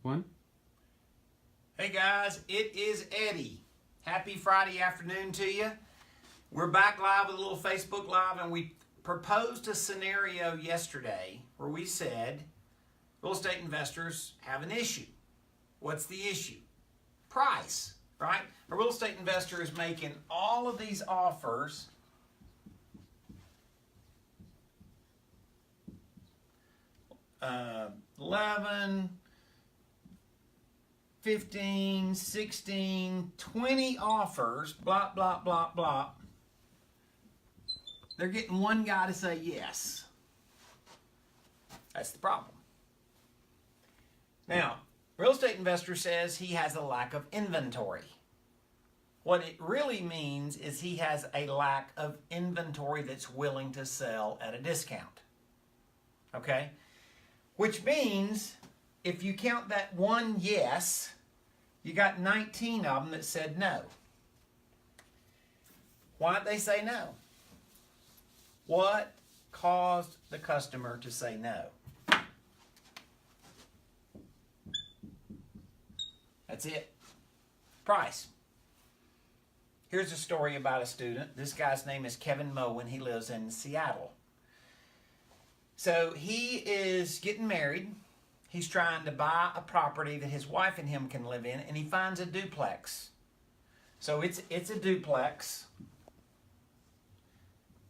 One. Hey guys, it is Eddie. Happy Friday afternoon to you. We're back live with a little Facebook Live, and we proposed a scenario yesterday where we said real estate investors have an issue. What's the issue? Price, right? A real estate investor is making all of these offers uh, 11, 15, 16, 20 offers, blah, blah, blah, blah. They're getting one guy to say yes. That's the problem. Now, real estate investor says he has a lack of inventory. What it really means is he has a lack of inventory that's willing to sell at a discount. Okay? Which means if you count that one yes, you got 19 of them that said no. Why'd they say no? What caused the customer to say no? That's it. Price. Here's a story about a student. This guy's name is Kevin Moen. He lives in Seattle. So he is getting married. He's trying to buy a property that his wife and him can live in, and he finds a duplex. So it's a duplex.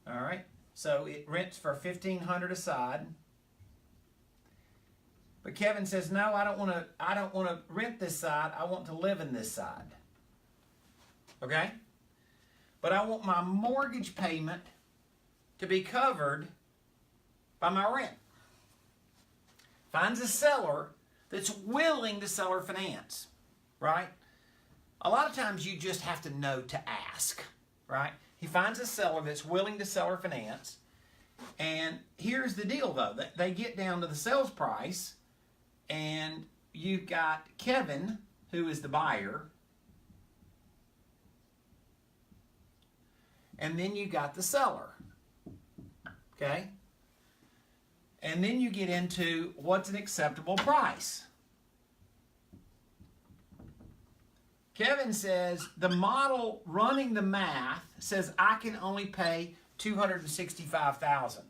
All right. So it rents for $1,500 a side. But Kevin says, "No, I don't want to rent this side. I want to live in this side." Okay? But I want my mortgage payment to be covered by my rent. Finds a seller that's willing to seller finance, right? A lot of times you just have to know to ask, right? He finds a seller that's willing to seller finance, and here's the deal though. They get down to the sales price, and you've got Kevin, who is the buyer, and then you got the seller, okay? And then you get into what's an acceptable price. Kevin says the model running the math says I can only pay $265,000.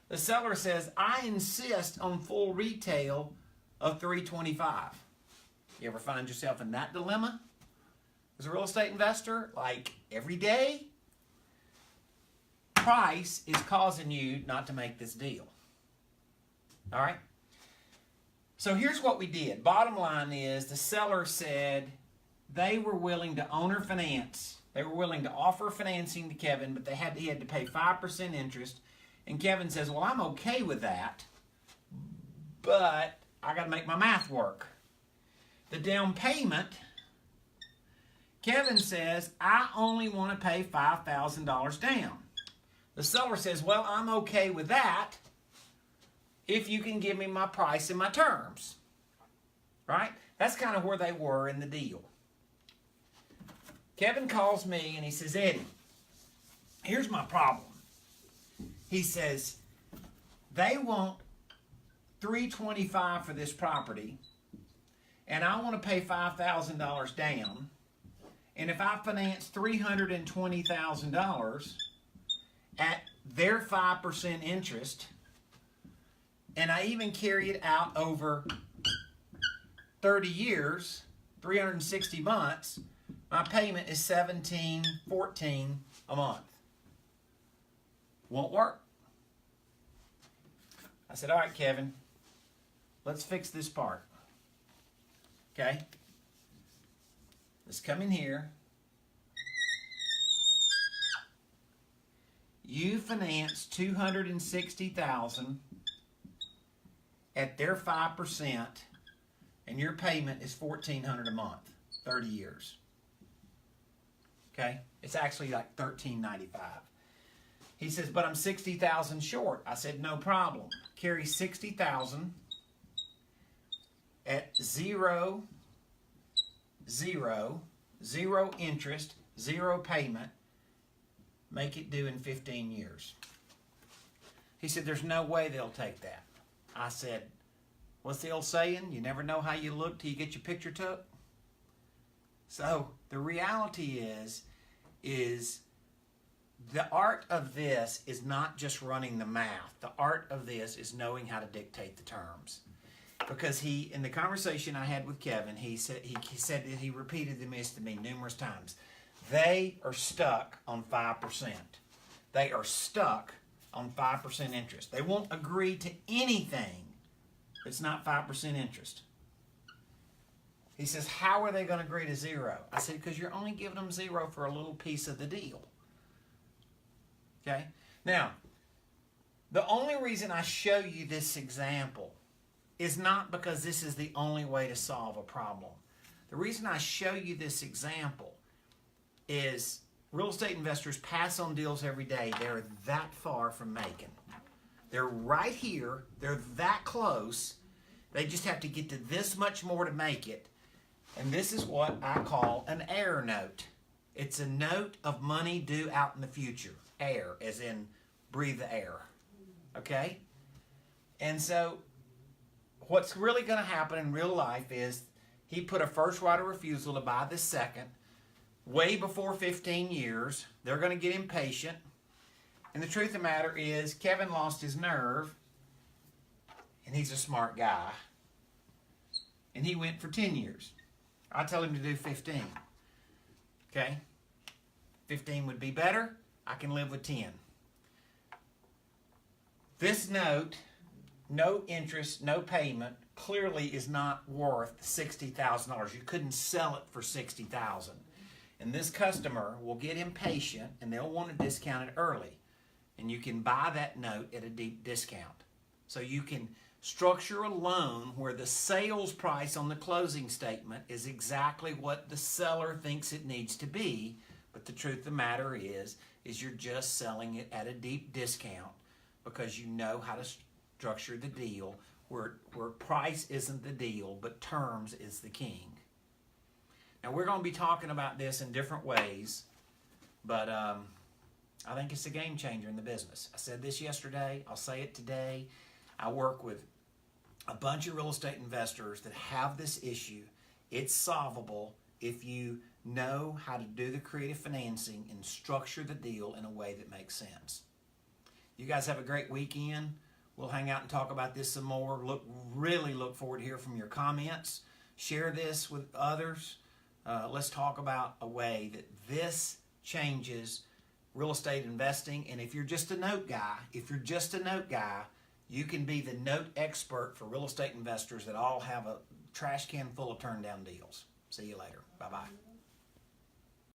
The seller says I insist on full retail of $325,000. You ever find yourself in that dilemma as a real estate investor, like every day? Price is causing you not to make this deal. All right? So here's what we did. Bottom line is the seller said they were willing to owner finance. They were willing to offer financing to Kevin, but he had to pay 5% interest. And Kevin says, "Well, I'm okay with that, but I got to make my math work." The down payment, Kevin says, "I only want to pay $5,000 down." The seller says, "Well, I'm okay with that if you can give me my price and my terms." Right? That's kind of where they were in the deal. Kevin calls me and he says, "Eddie, here's my problem." He says, "They want $325,000 for this property, and I want to pay $5,000 down. And if I finance $320,000 at their 5% interest, and I even carry it out over 30 years, 360 months, my payment is $1,714 a month. Won't work." I said, "All right, Kevin, let's fix this part." Okay? Let's come in here. You finance $260,000 at their 5%, and your payment is $1,400 a month, 30 years. Okay? It's actually like $1,395. He says, "But I'm $60,000 short." I said, "No problem. Carry $60,000 at zero interest, zero payment. Make it due in 15 years. He said, "There's no way they'll take that." I said, What's the old saying? You never know how you look till you get your picture took. So the reality is the art of this is not just running the math. The art of this is knowing how to dictate the terms. Because in the conversation I had with Kevin, he said that he repeated this to me numerous times. They are stuck on 5%. They are stuck on 5% interest. They won't agree to anything that's not 5% interest. He says, how are they going to agree to 0? I said, because you're only giving them 0 for a little piece of the deal. Okay? Now, the only reason I show you this example is not because this is the only way to solve a problem. The reason I show you this example is real estate investors pass on deals every day. They're that far from making. They're right here. They're that close. They just have to get to this much more to make it. And this is what I call an air note. It's a note of money due out in the future. Air, as in breathe the air. Okay? And so what's really going to happen in real life is he put a first right of refusal to buy this second way before 15 years. They're going to get impatient. And the truth of the matter is Kevin lost his nerve, and he's a smart guy. And he went for 10 years. I tell him to do 15. Okay? 15 would be better. I can live with 10. This note, no interest, no payment, clearly is not worth $60,000. You couldn't sell it for $60,000. And this customer will get impatient and they'll want to discount it early. And you can buy that note at a deep discount. So you can structure a loan where the sales price on the closing statement is exactly what the seller thinks it needs to be. But the truth of the matter is you're just selling it at a deep discount because you know how to structure the deal where price isn't the deal, but terms is the king. Now, we're going to be talking about this in different ways, but I think it's a game changer in the business. I said this yesterday. I'll say it today. I work with a bunch of real estate investors that have this issue. It's solvable if you know how to do the creative financing and structure the deal in a way that makes sense. You guys have a great weekend. We'll hang out and talk about this some more. Really look forward to hear from your comments. Share this with others. Let's talk about a way that this changes real estate investing. And if you're just a note guy, you can be the note expert for real estate investors that all have a trash can full of turned down deals. See you later. Bye-bye.